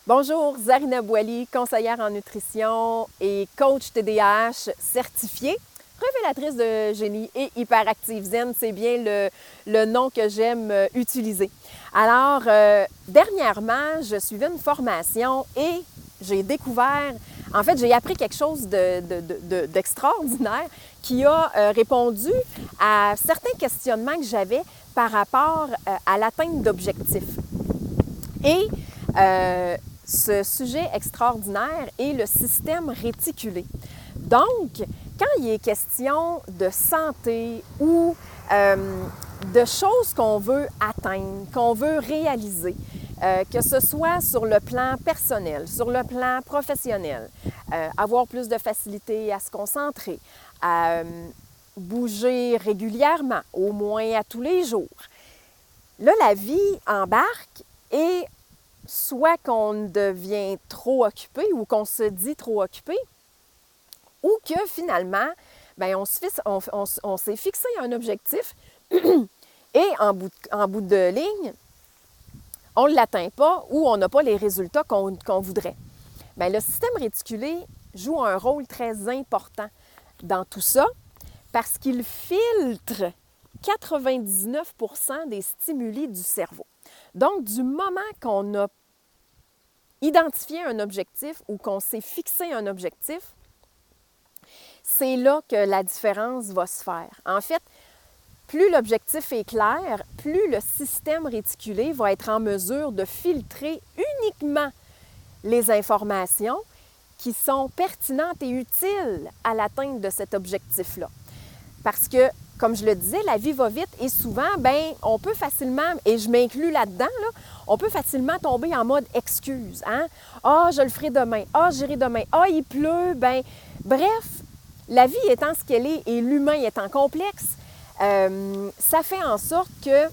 Bonjour, Zarina Boily, conseillère en nutrition et coach TDAH certifiée, révélatrice de génie et hyperactive zen, c'est bien le nom que j'aime utiliser. Alors, dernièrement, je suivais une formation et j'ai découvert, en fait, j'ai appris quelque chose d'extraordinaire qui a répondu à certains questionnements que j'avais par rapport à l'atteinte d'objectifs. Et ce sujet extraordinaire est le système réticulé. Donc, quand il est question de santé ou de choses qu'on veut atteindre, qu'on veut réaliser, que ce soit sur le plan personnel, sur le plan professionnel, avoir plus de facilité à se concentrer, à bouger régulièrement, au moins à tous les jours. Là, la vie embarque et soit qu'on devient trop occupé ou qu'on se dit trop occupé, ou que finalement, bien, on s'est fixé un objectif et en bout de ligne, on ne l'atteint pas ou on n'a pas les résultats qu'on voudrait. Bien, le système réticulé joue un rôle très important dans tout ça parce qu'il filtre 99% des stimuli du cerveau. Donc, du moment qu'on a identifié un objectif ou qu'on s'est fixé un objectif, c'est là que la différence va se faire. En fait, plus l'objectif est clair, plus le système réticulé va être en mesure de filtrer uniquement les informations qui sont pertinentes et utiles à l'atteinte de cet objectif-là. Parce que, comme je le disais, la vie va vite et souvent, bien, on peut facilement, et je m'inclus là-dedans, on peut facilement tomber en mode excuse. Hein? Ah, je le ferai demain. Ah, j'irai demain. Ah, il pleut. Ben, bref, la vie étant ce qu'elle est et l'humain étant complexe, ça fait en sorte que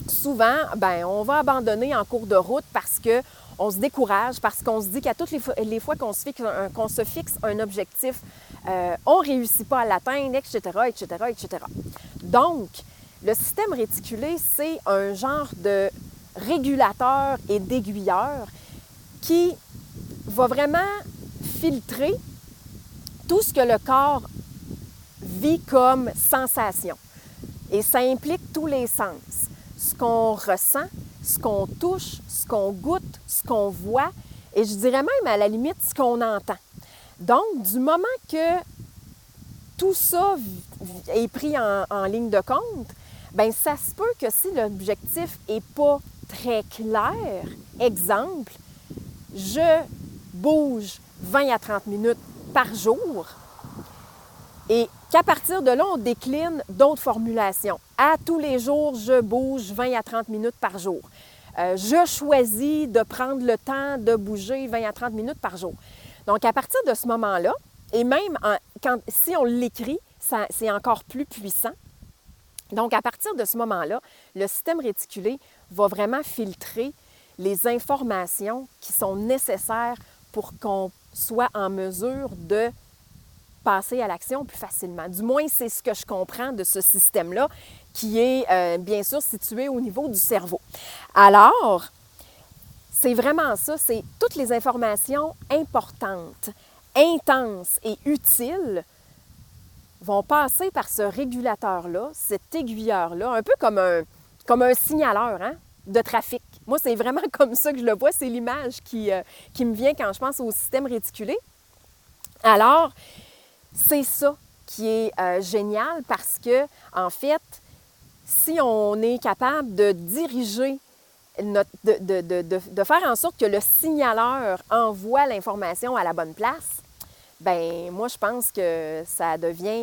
souvent, ben, on va abandonner en cours de route parce qu'on se décourage, parce qu'on se dit qu'à toutes les fois qu'on se fixe un objectif, on ne réussit pas à l'atteindre, etc., etc., etc. Donc, le système réticulé, c'est un genre de régulateur et d'aiguilleur qui va vraiment filtrer tout ce que le corps vit comme sensation. Et ça implique tous les sens. Ce qu'on ressent, ce qu'on touche, ce qu'on goûte, ce qu'on voit, et je dirais même à la limite ce qu'on entend. Donc, du moment que tout ça est pris en ligne de compte, bien, ça se peut que si l'objectif n'est pas très clair, exemple, je bouge 20 à 30 minutes par jour, et qu'à partir de là, on décline d'autres formulations. À tous les jours, je bouge 20 à 30 minutes par jour. Je choisis de prendre le temps de bouger 20 à 30 minutes par jour. Donc, à partir de ce moment-là, et même si on l'écrit, c'est encore plus puissant. Donc, à partir de ce moment-là, le système réticulé va vraiment filtrer les informations qui sont nécessaires pour qu'on soit en mesure de passer à l'action plus facilement. Du moins, c'est ce que je comprends de ce système-là, qui est bien sûr situé au niveau du cerveau. Alors, c'est vraiment ça, c'est toutes les informations importantes, intenses et utiles vont passer par ce régulateur-là, cet aiguilleur-là, un peu comme un signaleur de trafic. Moi, c'est vraiment comme ça que je le vois, c'est l'image qui me vient quand je pense au système réticulé. Alors, c'est ça qui est génial parce que, en fait, si on est capable de diriger, de faire en sorte que le signaleur envoie l'information à la bonne place, bien, moi, je pense que ça devient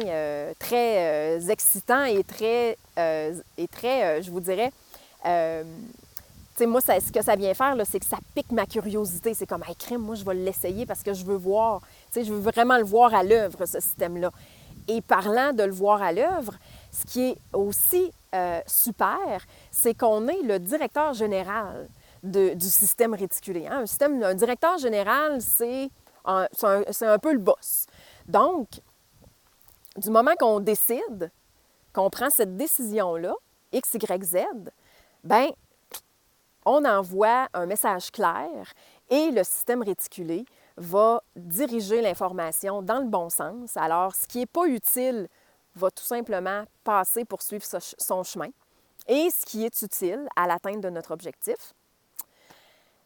très excitant et très, je vous dirais, tu sais, moi, ce que ça vient faire, là, c'est que ça pique ma curiosité. C'est comme, hey, crème, moi, je vais l'essayer parce que je veux voir. Tu sais, je veux vraiment le voir à l'œuvre, ce système-là. Et parlant de le voir à l'œuvre, ce qui est aussi super, c'est qu'on est le directeur général du système réticulé. Hein? Un directeur général, c'est un peu le boss. Donc, du moment qu'on décide, qu'on prend cette décision-là, X, Y, Z, bien, on envoie un message clair et le système réticulé va diriger l'information dans le bon sens. Alors, ce qui n'est pas utile va tout simplement passer pour suivre son chemin. Et ce qui est utile à l'atteinte de notre objectif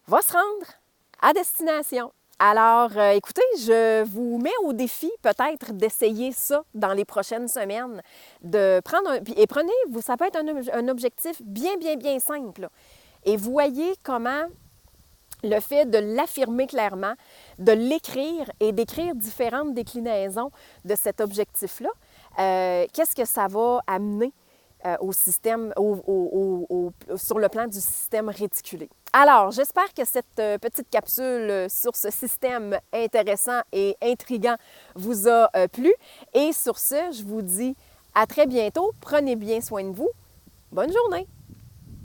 va se rendre à destination. Alors, écoutez, je vous mets au défi peut-être d'essayer ça dans les prochaines semaines, de prendre et prenez, ça peut être un objectif bien, bien, bien simple. Là. Et voyez comment le fait de l'affirmer clairement, de l'écrire et d'écrire différentes déclinaisons de cet objectif-là, qu'est-ce que ça va amener au système, sur le plan du système réticulé. Alors, j'espère que cette petite capsule sur ce système intéressant et intriguant vous a plu. Et sur ce, je vous dis à très bientôt. Prenez bien soin de vous. Bonne journée!